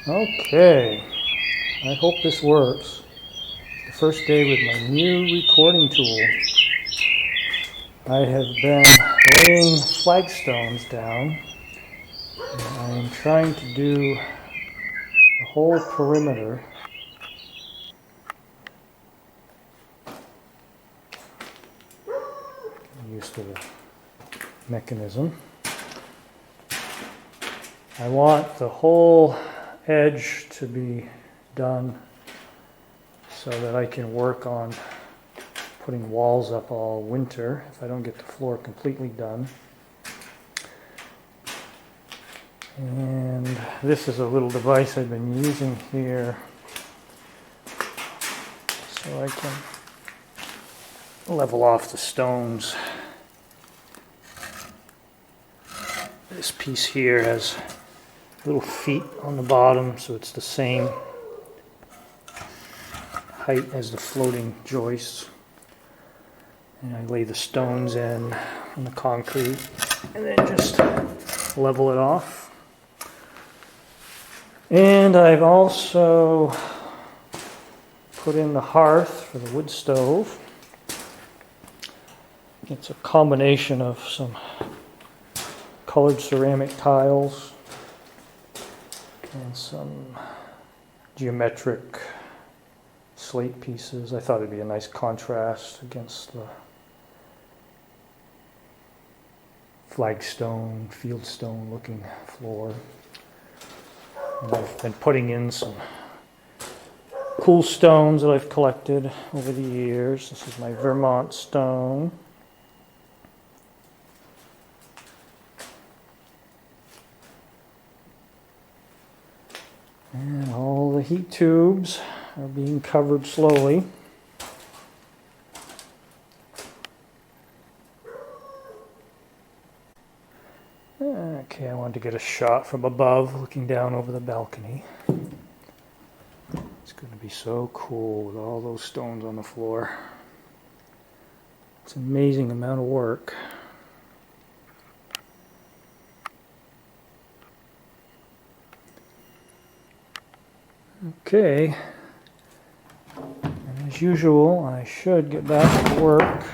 Okay, I hope this works. The first day with my new recording tool. I have been laying flagstones down, and I am trying to do the whole perimeter. I'm used to the mechanism. I want the whole edge to be done so that I can work on putting walls up all winter if I don't get the floor completely done. And this is a little device I've been using here so I can level off the stones. This piece here has little feet on the bottom, so it's the same height as the floating joists. And I lay the stones in on the concrete and then just level it off. And I've also put in the hearth for the wood stove. It's a combination of some colored ceramic tiles and some geometric slate pieces. I thought it'd be a nice contrast against the flagstone, fieldstone looking floor. And I've been putting in some cool stones that I've collected over the years. This is my Vermont stone. And all the heat tubes are being covered slowly. Okay, I wanted to get a shot from above looking down over the balcony. It's going to be so cool with all those stones on the floor. It's an amazing amount of work. Okay, and as usual, I should get back to work.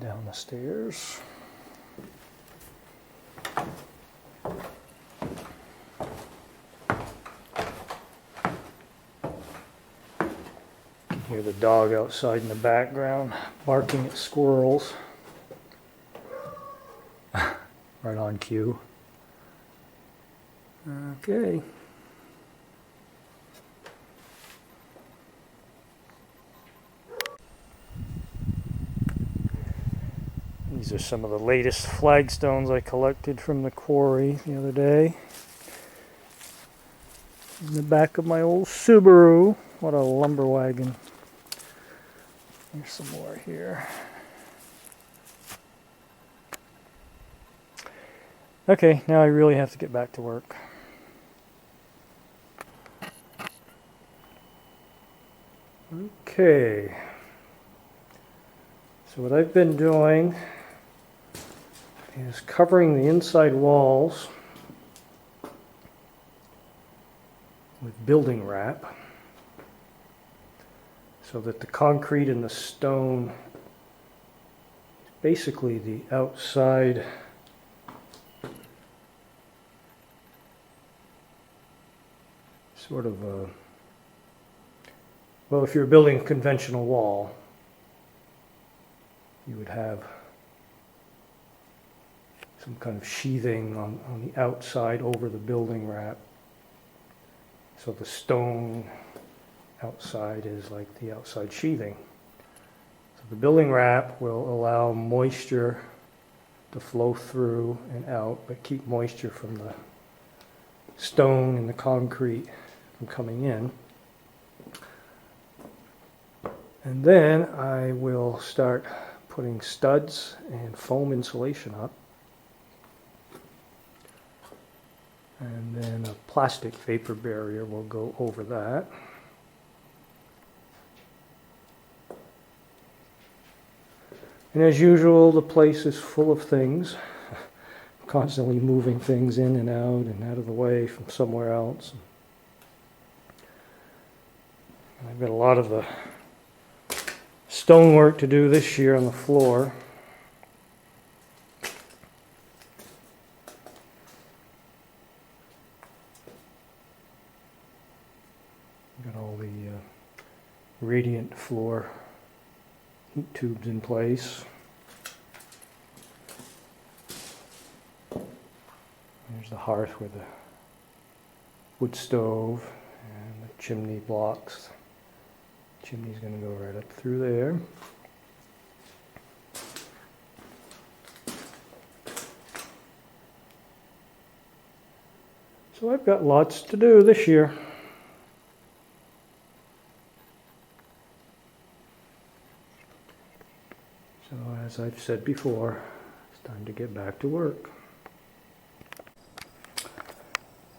Down the stairs. You can hear the dog outside in the background barking at squirrels. Right on cue. Okay. These are some of the latest flagstones I collected from the quarry the other day. In the back of my old Subaru. What a lumber wagon. There's some more here. Okay, now I really have to get back to work. Okay. So what I've been doing is covering the inside walls with building wrap so that the concrete and the stone is basically the outside sort of a, well, if you're building a conventional wall, you would have some kind of sheathing on the outside over the building wrap. So the stone outside is like the outside sheathing. So the building wrap will allow moisture to flow through and out, but keep moisture from the stone and the concrete from coming in. And then I will start putting studs and foam insulation up. And then a plastic vapor barrier will go over that. And as usual, the place is full of things, constantly moving things in and out of the way from somewhere else. And I've got a lot of the stonework to do this year on the floor. Got all the radiant floor heat tubes in place. There's the hearth with the wood stove and the chimney blocks. Chimney's going to go right up through there. So I've got lots to do this year. So as I've said before, it's time to get back to work.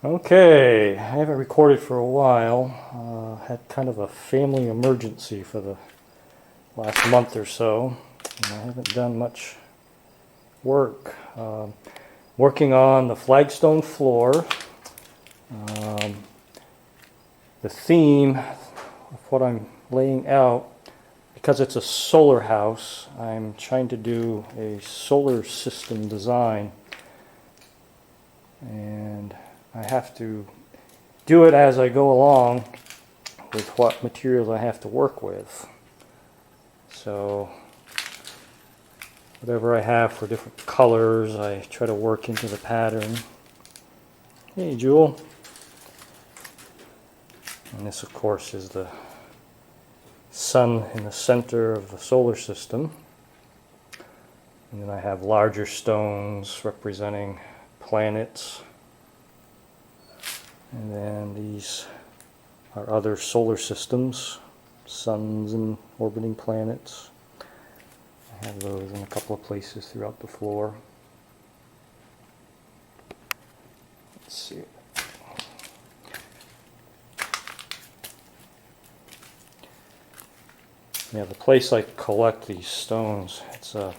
Okay, I haven't recorded for a while. Had kind of a family emergency for the last month or so, and I haven't done much work. Working on the Flagstone floor. The theme of what I'm laying out, because it's a solar house, I'm trying to do a solar system design, and I have to do it as I go along with what materials I have to work with. So whatever I have for different colors, I try to work into the pattern. Hey, Jewel. And this, of course, is the sun in the center of the solar system. And then I have larger stones representing planets. And then these are other solar systems, suns and orbiting planets. I have those in a couple of places throughout the floor. Let's see. Yeah, the place I collect these stones, it's a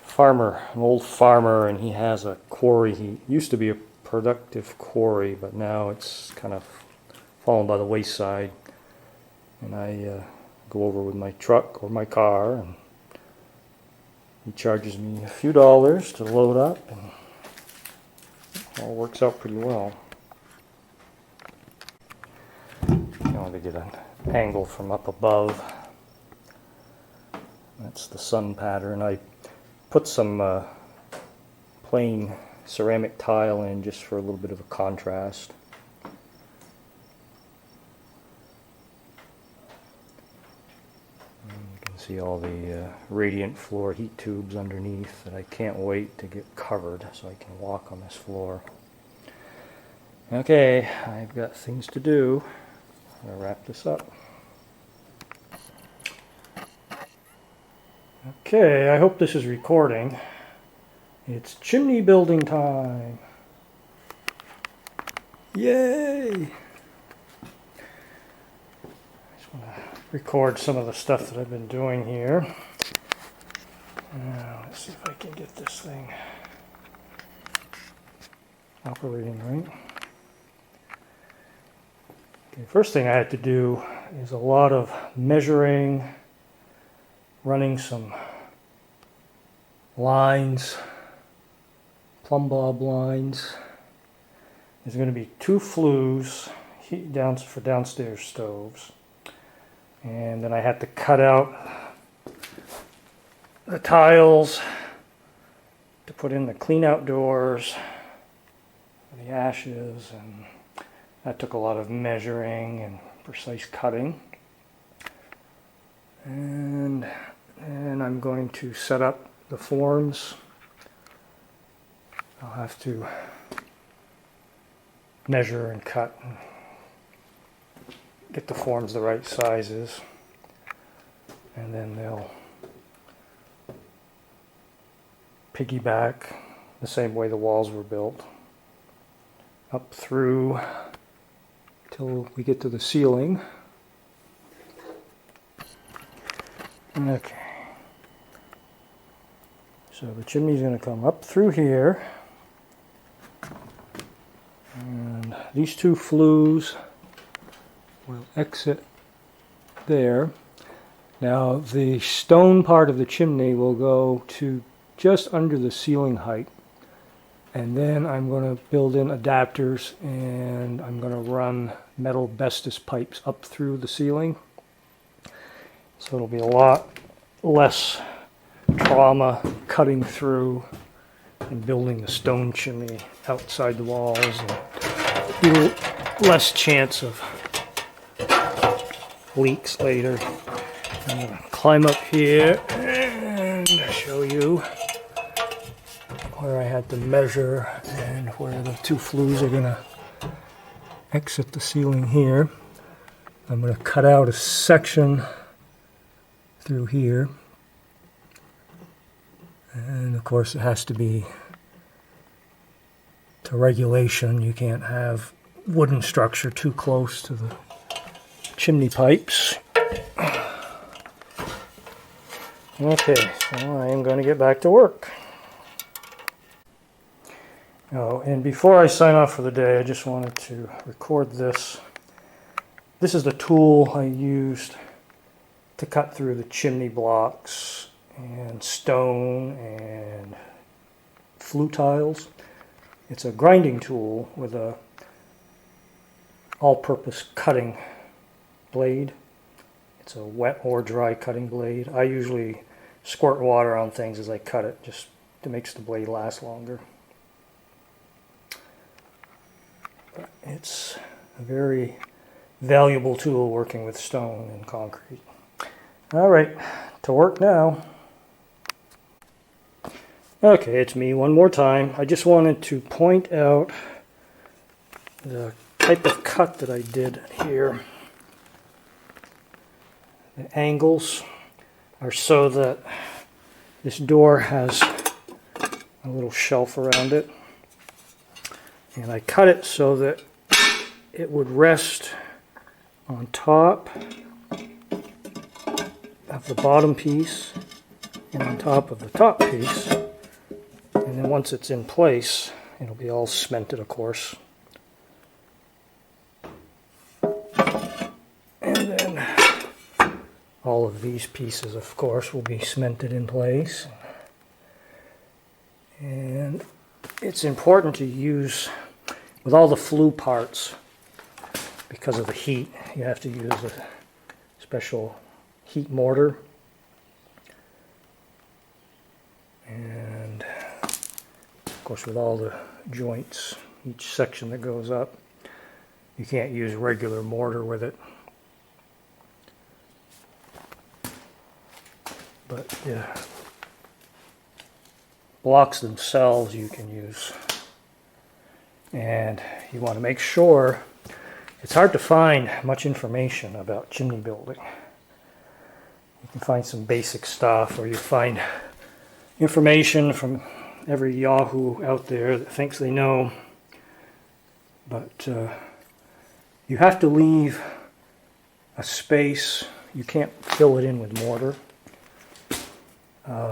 farmer, an old farmer, and he has a quarry. He used to be a productive quarry, but now it's kind of fallen by the wayside. And I go over with my truck or my car, and he charges me a few dollars to load up, and it all works out pretty well. You want to get an angle from up above. That's the sun pattern. I put some plain ceramic tile in just for a little bit of a contrast. And you can see all the radiant floor heat tubes underneath that I can't wait to get covered so I can walk on this floor. Okay, I've got things to do. I'm going to wrap this up. Okay, I hope this is recording. It's chimney building time. Yay! I just want to record some of the stuff that I've been doing here. Now, let's see if I can get this thing operating right. Okay, first thing I had to do is a lot of measuring, running some lines, plumb bob lines. There's going to be 2 flues for downstairs stoves. And then I had to cut out the tiles to put in the clean out doors, the ashes, and that took a lot of measuring and precise cutting. And I'm going to set up the forms. I'll have to measure and cut and get the forms the right sizes, and then they'll piggyback the same way the walls were built up through till we get to the ceiling. Okay. So the chimney's going to come up through here. And these two flues will exit there. Now the stone part of the chimney will go to just under the ceiling height. And then I'm going to build in adapters, and I'm going to run metal Bestis pipes up through the ceiling. So it'll be a lot less trauma cutting through and building the stone chimney outside the walls, and a little less chance of leaks later. I'm going to climb up here and show you where I had to measure and where the two flues are going to exit the ceiling here. I'm going to cut out a section through here, and of course it has to be to regulation. You can't have wooden structure too close to the chimney pipes. Okay, so I am going to get back to work. Oh, and before I sign off for the day, I just wanted to record this. This is the tool I used to cut through the chimney blocks and stone and flue tiles. It's a grinding tool with a all-purpose cutting blade. It's a wet or dry cutting blade. I usually squirt water on things as I cut it, just to make the blade last longer. But it's a very valuable tool working with stone and concrete. All right, to work now. Okay, it's me one more time. I just wanted to point out the type of cut that I did here. The angles are so that this door has a little shelf around it. And I cut it so that it would rest on top of the bottom piece and on top of the top piece. And then once it's in place, it'll be all cemented, of course. And then all of these pieces, of course, will be cemented in place. And it's important to use, with all the flue parts, because of the heat, you have to use a special heat mortar. And of course, with all the joints, each section that goes up, you can't use regular mortar with it. But the blocks themselves you can use. And you want to make sure, it's hard to find much information about chimney building. You can find some basic stuff, or you find information from every Yahoo out there that thinks they know. But you have to leave a space. You can't fill it in with mortar.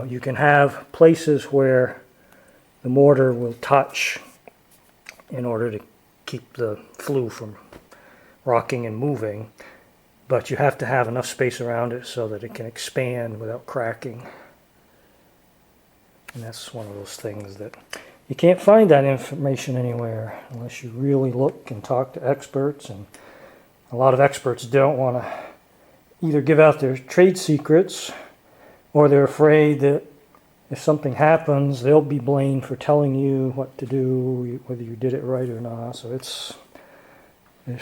You can have places where the mortar will touch in order to keep the flue from rocking and moving, but you have to have enough space around it so that it can expand without cracking. And that's one of those things that you can't find that information anywhere unless you really look and talk to experts, and a lot of experts don't want to either give out their trade secrets, or they're afraid that if something happens, they'll be blamed for telling you what to do, whether you did it right or not. So there's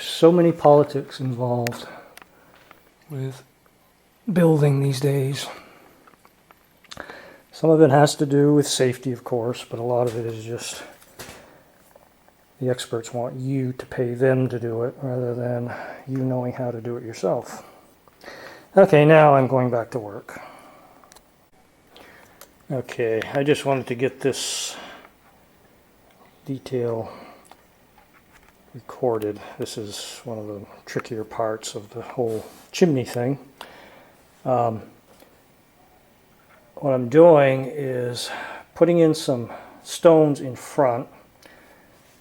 so many politics involved with building these days. Some of it has to do with safety, of course, but a lot of it is just the experts want you to pay them to do it rather than you knowing how to do it yourself. Okay, now I'm going back to work. Okay, I just wanted to get this detail recorded. This is one of the trickier parts of the whole chimney thing. What I'm doing is putting in some stones in front.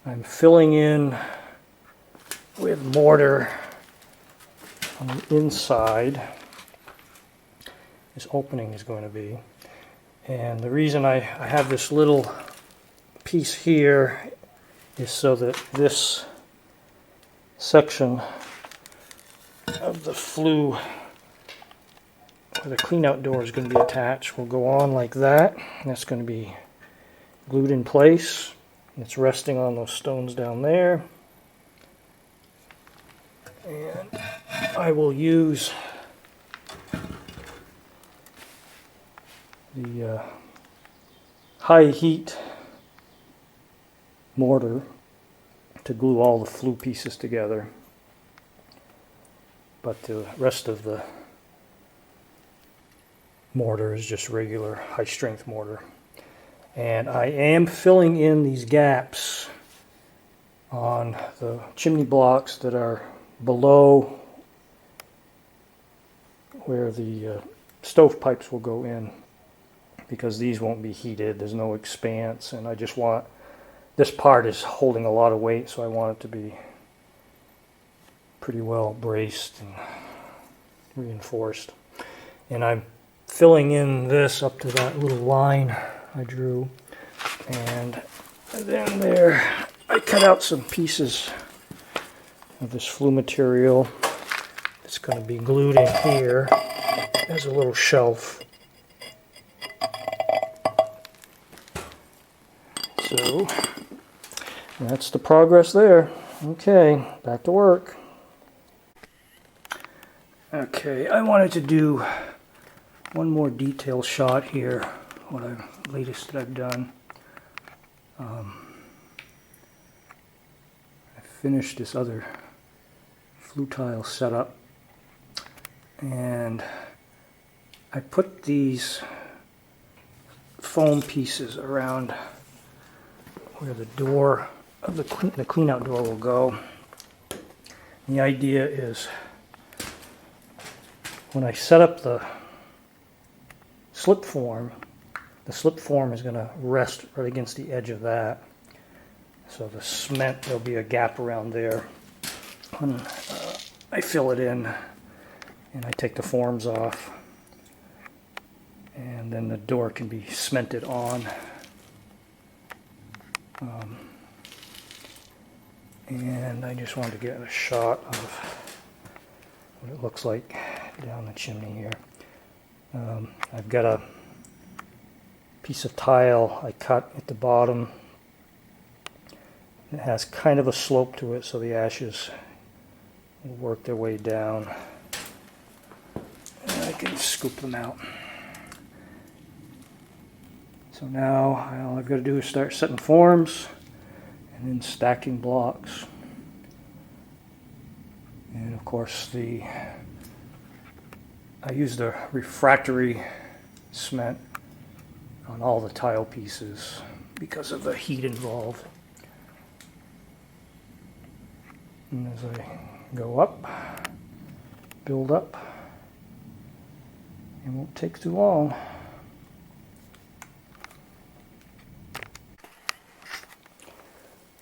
I'm filling in with mortar on the inside. This opening is going to be. And the reason I have this little piece here is so that this section of the flue where the clean out door is going to be attached will go on like that. And that's going to be glued in place. It's resting on those stones down there. And I will use the high heat mortar to glue all the flue pieces together. But the rest of the mortar is just regular high strength mortar. And I am filling in these gaps on the chimney blocks that are below where the stovepipes will go in, because these won't be heated. There's no expanse, and I just want, this part is holding a lot of weight, so I want it to be pretty well braced and reinforced. And I'm filling in this up to that little line I drew, and then there I cut out some pieces of this flue material. It's going to be glued in here as a little shelf. So that's the progress there. Okay, back to work. Okay, I wanted to do one more detail shot here, latest that I've done. I finished this other flue tile setup, and I put these foam pieces around where the door of the clean out door will go. The idea is when I set up the slip form is going to rest right against the edge of that. So the cement, there'll be a gap around there. When I fill it in and I take the forms off, and then the door can be cemented on. And I just wanted to get a shot of what it looks like down the chimney here. I've got a piece of tile I cut at the bottom. It has kind of a slope to it, so the ashes will work their way down. And I can scoop them out. So now all I've got to do is start setting forms and then stacking blocks. And of course I used a refractory cement on all the tile pieces because of the heat involved. And as I go up, build up, it won't take too long.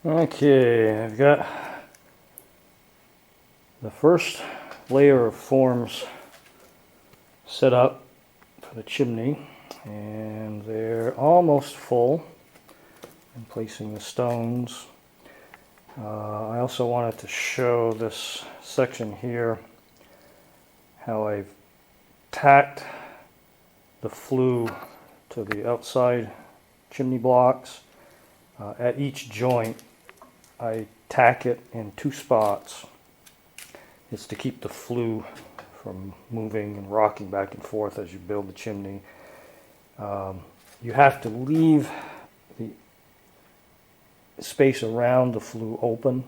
Okay, I've got the first layer of forms set up for the chimney, and they're almost full. I'm placing the stones. I also wanted to show this section here how I've tacked the flue to the outside chimney blocks. At each joint I tack it in 2 spots. It's to keep the flue from moving and rocking back and forth as you build the chimney. You have to leave the space around the flue open,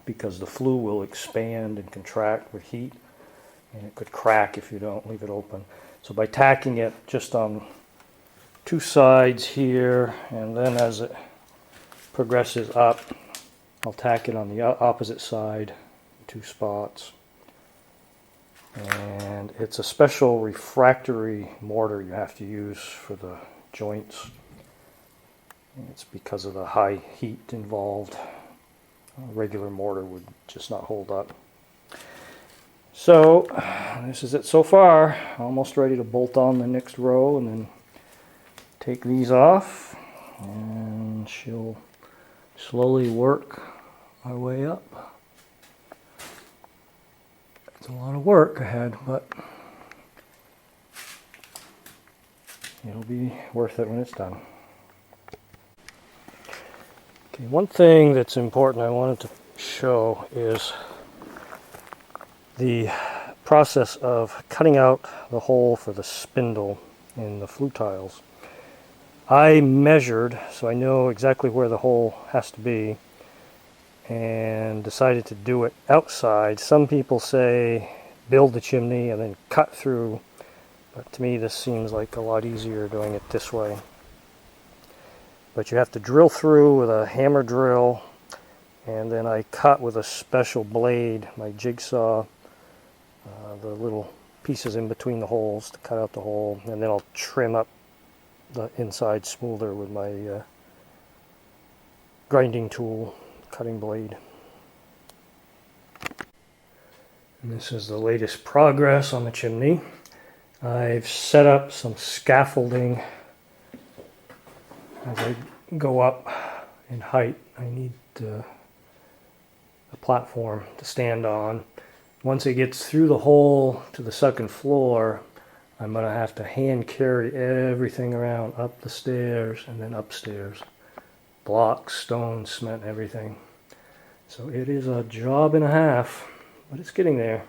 because the flue will expand and contract with heat, and it could crack if you don't leave it open. So by tacking it just on 2 sides here, and then as it progresses up, I'll tack it on the opposite side, 2 spots. And it's a special refractory mortar you have to use for the joints. It's because of the high heat involved. A regular mortar would just not hold up. So this is it so far. Almost ready to bolt on the next row and then take these off, and she'll slowly work our way up. It's a lot of work ahead, but it'll be worth it when it's done. Okay, one thing that's important I wanted to show is the process of cutting out the hole for the spindle in the flue tiles. I measured, so I know exactly where the hole has to be, and decided to do it outside. Some people say build the chimney and then cut through, but to me this seems like a lot easier doing it this way. But you have to drill through with a hammer drill, and then I cut with a special blade, my jigsaw, the little pieces in between the holes to cut out the hole, and then I'll trim up the inside smoother with my grinding tool, cutting blade. And this is the latest progress on the chimney. I've set up some scaffolding. As I go up in height, I need a platform to stand on. Once it gets through the hole to the second floor, I'm going to have to hand carry everything around up the stairs and then upstairs. Blocks, stone, cement, everything. So it is a job and a half, but it's getting there.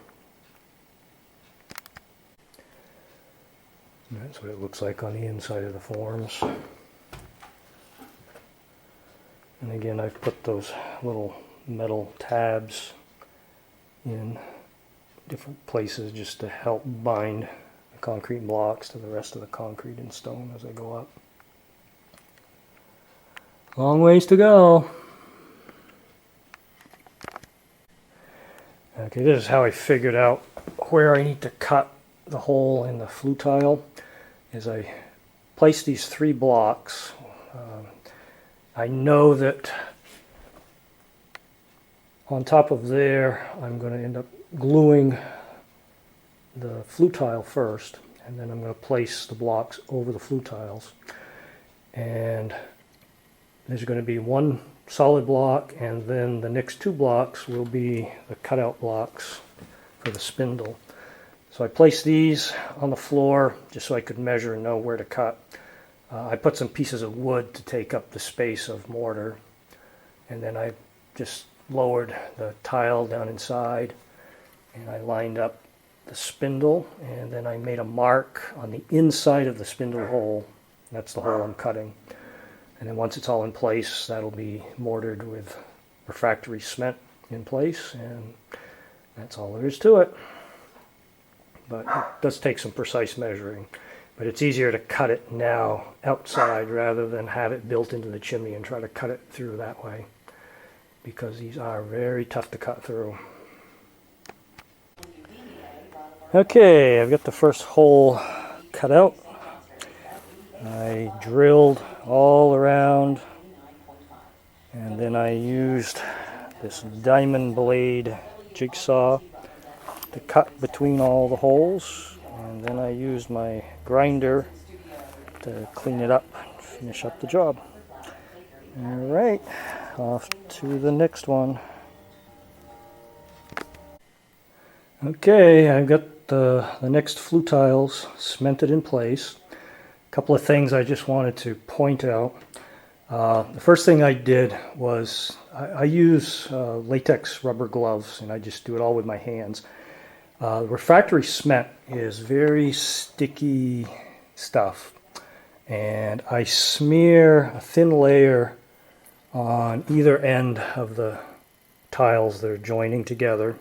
And that's what it looks like on the inside of the forms. And again, I've put those little metal tabs in different places just to help bind the concrete blocks to the rest of the concrete and stone as I go up. Long ways to go. Okay, this is how I figured out where I need to cut the hole in the flue tile. Is I place these 3 blocks. I know that on top of there, I'm going to end up gluing the flue tile first, and then I'm going to place the blocks over the flue tiles. And there's going to be 1 solid block, and then the next 2 blocks will be the cutout blocks for the spindle. So I placed these on the floor just so I could measure and know where to cut. I put some pieces of wood to take up the space of mortar, and then I just lowered the tile down inside, and I lined up the spindle, and then I made a mark on the inside of the spindle hole. That's the hole I'm cutting. And then once it's all in place, that'll be mortared with refractory cement in place, and that's all there is to it. But it does take some precise measuring. But it's easier to cut it now outside rather than have it built into the chimney and try to cut it through that way, because these are very tough to cut through. Okay, I've got the first hole cut out. I drilled all around, and then I used this diamond blade jigsaw to cut between all the holes. And then I used my grinder to clean it up and finish up the job. Alright, off to the next one. Okay, I've got the next flue tiles cemented in place. A couple of things I just wanted to point out. The first thing I did was I use latex rubber gloves, and I just do it all with my hands. Refractory cement is very sticky stuff, and I smear a thin layer on either end of the tiles that are joining together,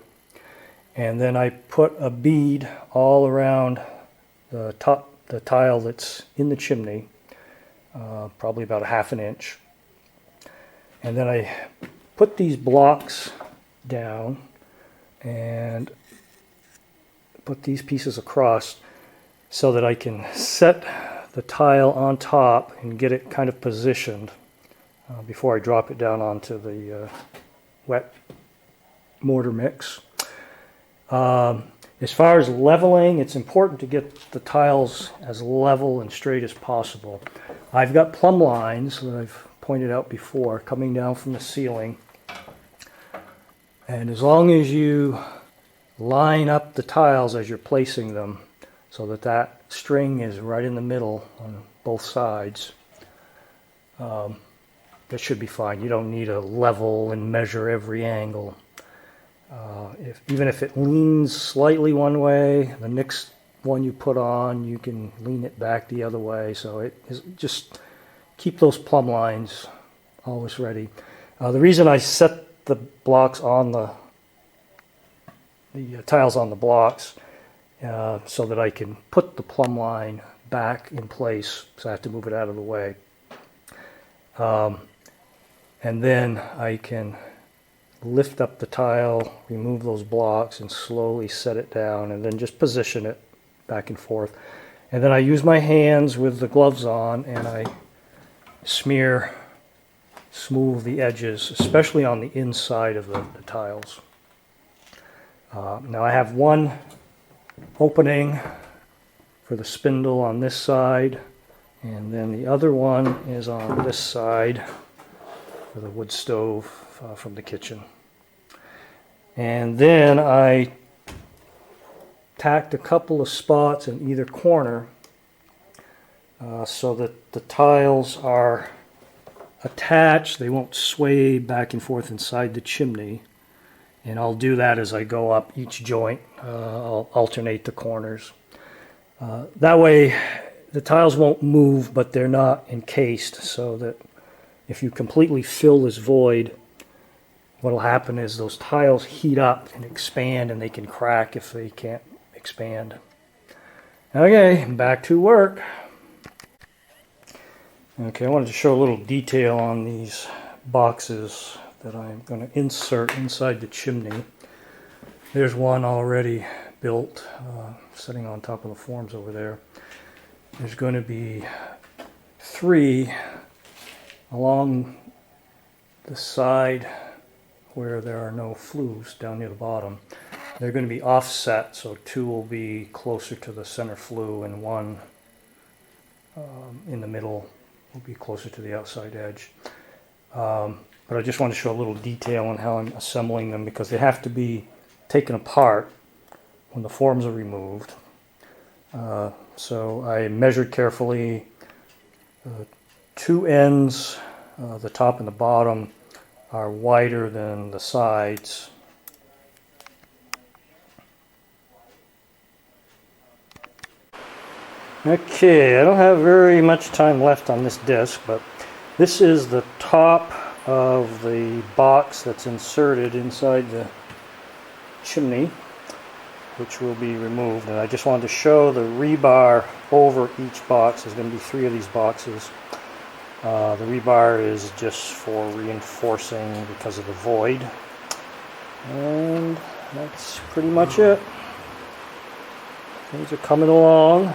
and then I put a bead all around the tile that's in the chimney, probably about a ½ inch, and then I put these blocks down and put these pieces across so that I can set the tile on top and get it kind of positioned. before I drop it down onto the wet mortar mix. As far as leveling, it's important to get the tiles as level and straight as possible. I've got plumb lines that I've pointed out before coming down from the ceiling. And as long as you line up the tiles as you're placing them so that that string is right in the middle on both sides, that should be fine. You don't need to level and measure every angle. Even if it leans slightly one way, the next one you put on, you can lean it back the other way. So it is, just keep those plumb lines always ready. The reason I set the blocks on the tiles on the blocks so that I can put the plumb line back in place, so I have to move it out of the way. And then I can lift up the tile, remove those blocks, and slowly set it down, and then just position it back and forth. And then I use my hands with the gloves on, and I smooth the edges, especially on the inside of the tiles. Now I have one opening for the spindle on this side, and then the other one is on this side for the wood stove from the kitchen. And then I tacked a couple of spots in either corner so that the tiles are attached. They won't sway back and forth inside the chimney. And I'll do that as I go up each joint. I'll alternate the corners. That way the tiles won't move, but they're not encased, so that if you completely fill this void, what will happen is those tiles heat up and expand, and they can crack if they can't expand. Okay, back to work. Okay, I wanted to show a little detail on these boxes that I'm going to insert inside the chimney. There's one already built, sitting on top of the forms over there. There's going to be 3 along the side where there are no flues down near the bottom. They're going to be offset, so 2 will be closer to the center flue, and 1 in the middle will be closer to the outside edge. But I just want to show a little detail on how I'm assembling them, because they have to be taken apart when the forms are removed. So I measured carefully. 2 ends, the top and the bottom, are wider than the sides. Okay, I don't have very much time left on this disc, but this is the top of the box that's inserted inside the chimney, which will be removed. And I just wanted to show the rebar over each box. There's going to be 3 of these boxes. The rebar is just for reinforcing because of the void. And that's pretty much it. Things are coming along.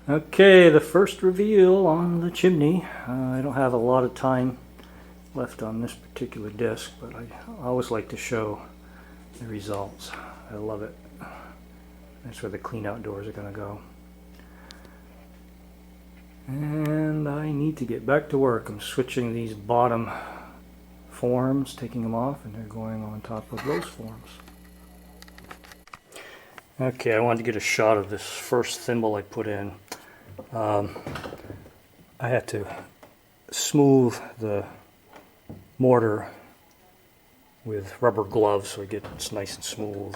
Okay, the first reveal on the chimney. I don't have a lot of time left on this particular disc, but I always like to show the results. I love it. That's where the clean outdoors are going to go. And I need to get back to work. I'm switching these bottom forms, taking them off, and they're going on top of those forms. Okay, I wanted to get a shot of this first thimble I put in. I had to smooth the mortar with rubber gloves so it gets nice and smooth.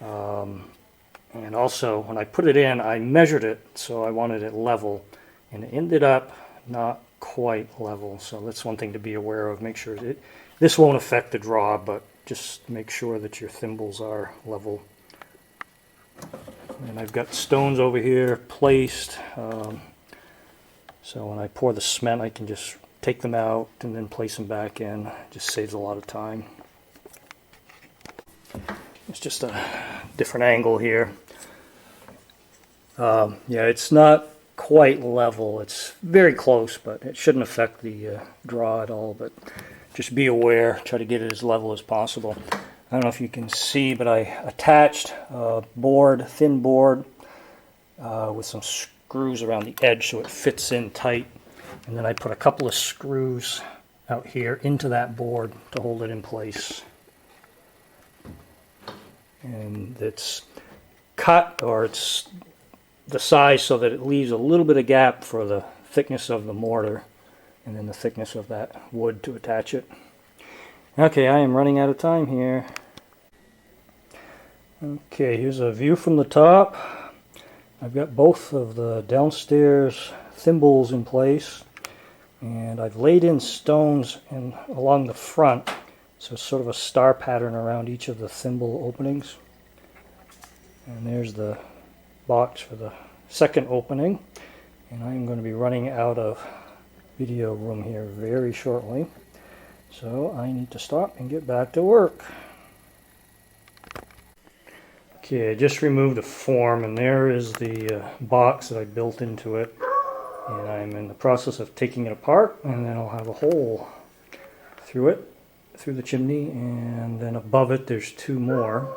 And also, when I put it in, I measured it, so I wanted it level, and it ended up not quite level. So that's one thing to be aware of. Make sure this won't affect the draw, but just make sure that your thimbles are level. And I've got stones over here placed, so when I pour the cement, I can just take them out and then place them back in. It just saves a lot of time. It's just a different angle here. Yeah, it's not quite level. It's very close, but it shouldn't affect the draw at all. But just be aware, try to get it as level as possible. I don't know if you can see, but I attached a board, thin board, with some screws around the edge so it fits in tight. And then I put a couple of screws out here into that board to hold it in place. And it's cut, or it's the size so that it leaves a little bit of gap for the thickness of the mortar and then the thickness of that wood to attach it. Okay, I am running out of time here. Okay, here's a view from the top. I've got both of the downstairs thimbles in place, and I've laid in stones along the front, so it's sort of a star pattern around each of the thimble openings. And there's the box for the second opening, and I'm going to be running out of video room here very shortly, so I need to stop and get back to work. Okay, I just removed the form, and there is the box that I built into it, and I'm in the process of taking it apart, and then I'll have a hole through the chimney, and then above it there's two more.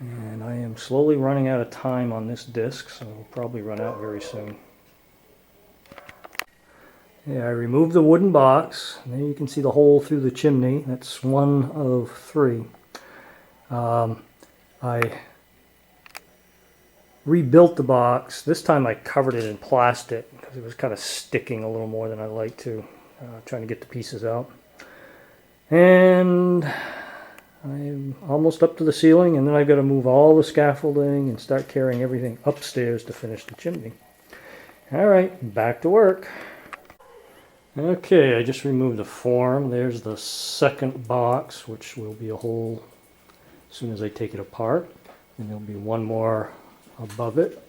And I am slowly running out of time on this disc, so I'll probably run out very soon. Yeah, I removed the wooden box, and there you can see the hole through the chimney. That's one of three. I rebuilt the box. This time I covered it in plastic because it was kind of sticking a little more than I like to, trying to get the pieces out. And I'm almost up to the ceiling, and then I've got to move all the scaffolding and start carrying everything upstairs to finish the chimney. Alright, back to work. Okay, I just removed the form. There's the second box, which will be a hole as soon as I take it apart. And there'll be one more above it.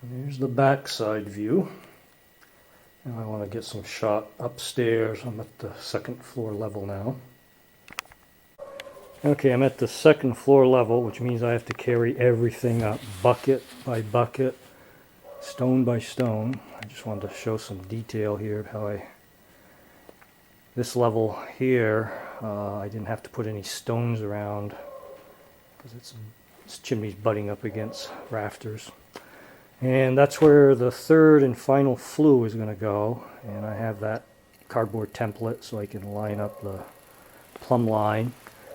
And there's the back side view. Now I want to get some shot upstairs. I'm at the second floor level now. Okay, I'm at the second floor level, which means I have to carry everything up bucket by bucket, stone by stone. I just wanted to show some detail here of how this level here, I didn't have to put any stones around because this chimney's butting up against rafters. And that's where the third and final flue is going to go. And I have that cardboard template so I can line up the plumb line.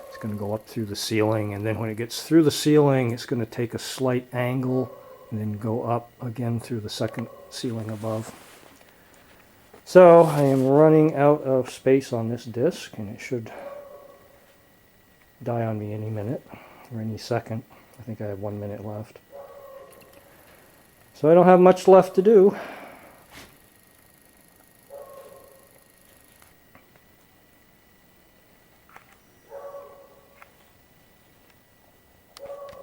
It's going to go up through the ceiling, and then when it gets through the ceiling, it's going to take a slight angle and then go up again through the second ceiling above. So I am running out of space on this disc, and it should die on me any minute or any second. I think I have 1 minute left. So I don't have much left to do.